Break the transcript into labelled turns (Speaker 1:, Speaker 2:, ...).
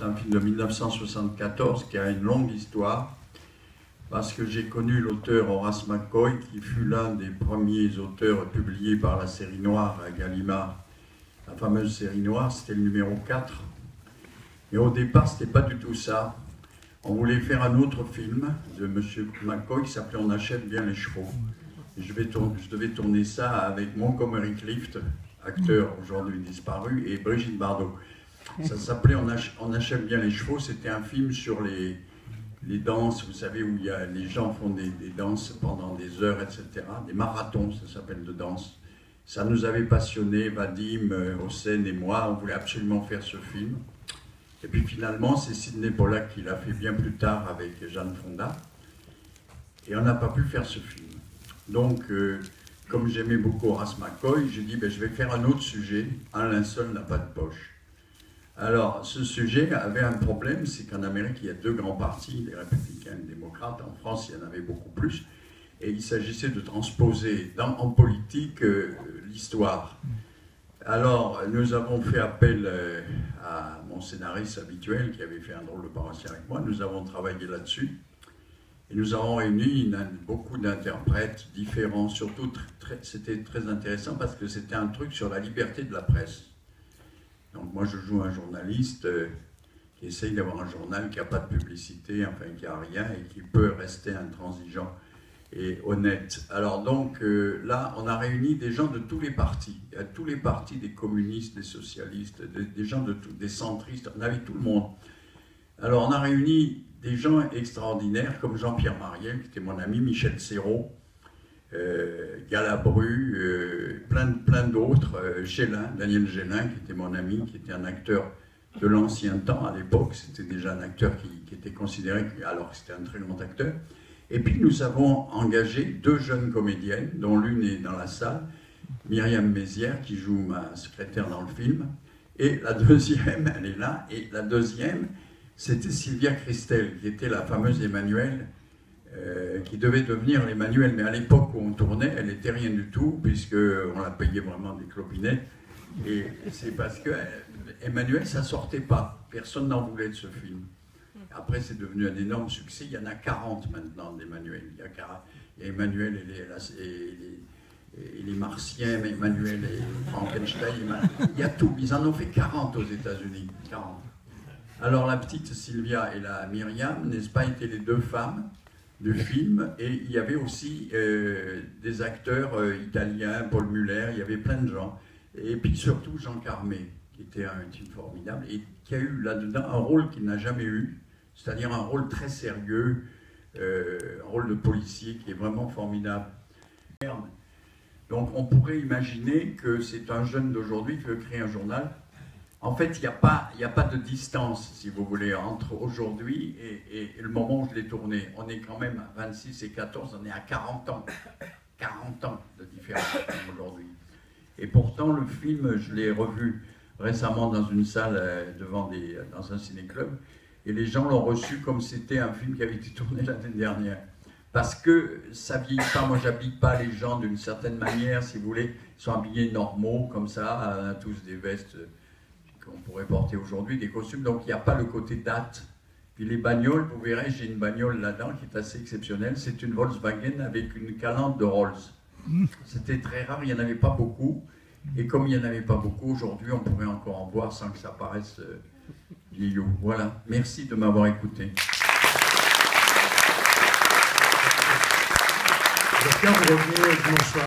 Speaker 1: C'est un film de 1974 qui a une longue histoire, parce que j'ai connu l'auteur Horace McCoy, qui fut l'un des premiers auteurs publiés par la série noire à Gallimard. La fameuse série noire, c'était le numéro 4. Et au départ, ce n'était pas du tout ça. On voulait faire un autre film de M. McCoy qui s'appelait On achète bien les chevaux. Et je devais tourner ça avec Montgomery Clift, acteur aujourd'hui disparu, et Brigitte Bardot. Ça s'appelait On achète bien les chevaux. C'était un film sur les danses, vous savez, où les gens font des danses pendant des heures, etc. Des marathons, ça s'appelle, de danse. Ça nous avait passionnés, Vadim, Hossein et moi. On voulait absolument faire ce film. Et puis finalement, c'est Sidney Pollack qui l'a fait bien plus tard avec Jane Fonda. Et on n'a pas pu faire ce film. Donc, comme j'aimais beaucoup Horace McCoy, j'ai dit, je vais faire un autre sujet. Un linceul n'a pas de poche. Alors, ce sujet avait un problème, c'est qu'en Amérique, il y a deux grands partis, les républicains et les démocrates. En France, il y en avait beaucoup plus. Et il s'agissait de transposer en politique l'histoire. Alors, nous avons fait appel à mon scénariste habituel, qui avait fait un drôle de paroissien avec moi. Nous avons travaillé là-dessus. Et nous avons réuni beaucoup d'interprètes différents. Surtout, c'était très intéressant parce que c'était un truc sur la liberté de la presse. Donc moi, je joue un journaliste qui essaye d'avoir un journal qui n'a pas de publicité, enfin qui n'a rien et qui peut rester intransigeant et honnête. Alors donc là, on a réuni des gens de tous les partis. Il y a tous les partis, des communistes, des socialistes, des gens de des centristes, on avait tout le monde. Alors on a réuni des gens extraordinaires comme Jean-Pierre Mariel, qui était mon ami, Michel Serrault, Galabru, plein d'autres, Daniel Gélin, qui était mon ami, qui était un acteur de l'ancien temps à l'époque. C'était déjà un acteur qui était considéré, alors que c'était un très grand acteur. Et puis nous avons engagé deux jeunes comédiennes, dont l'une est dans la salle, Myriam Mézières, qui joue ma secrétaire dans le film, et la deuxième, elle est là, et la deuxième, c'était Sylvia Christel, qui était la fameuse Emmanuelle, qui devait devenir l'Emmanuelle, mais à l'époque où on tournait, elle n'était rien du tout, puisqu'on la payait vraiment des clopinettes, et c'est parce que Emmanuelle, ça ne sortait pas, personne n'en voulait de ce film. Après, c'est devenu un énorme succès. Il y en a 40 maintenant d'Emmanuel. Il y a Emmanuel et les Martiens, Emmanuel et Frankenstein. Il y a tout. Ils en ont fait 40 aux États-Unis. 40. Alors, la petite Sylvia et la Myriam, n'est-ce pas, étaient les deux femmes du film. Et il y avait aussi des acteurs italiens, Paul Muller, il y avait plein de gens. Et puis surtout Jean Carmé, qui était un type formidable et qui a eu là-dedans un rôle qu'il n'a jamais eu. C'est-à-dire un rôle très sérieux, un rôle de policier qui est vraiment formidable. Donc on pourrait imaginer que c'est un jeune d'aujourd'hui qui veut créer un journal. En fait, il n'y a pas de distance, si vous voulez, entre aujourd'hui et le moment où je l'ai tourné. On est quand même à 26 et 14, on est à 40 ans. 40 ans de différence aujourd'hui. Et pourtant, le film, je l'ai revu récemment dans une salle dans un ciné-club. Et les gens l'ont reçu comme si c'était un film qui avait été tourné l'année dernière. Parce que ça ne vieillit pas, moi j'habille pas les gens d'une certaine manière, si vous voulez. Ils sont habillés normaux, comme ça, on a tous des vestes qu'on pourrait porter aujourd'hui, des costumes, donc il n'y a pas le côté date. Puis les bagnoles, vous verrez, j'ai une bagnole là-dedans qui est assez exceptionnelle. C'est une Volkswagen avec une calandre de Rolls. C'était très rare, il n'y en avait pas beaucoup. Et comme il n'y en avait pas beaucoup, aujourd'hui, on pourrait encore en voir sans que ça paraisse vieillot. Voilà, merci de m'avoir écouté.
Speaker 2: J'espère vous revenir dimanche soir.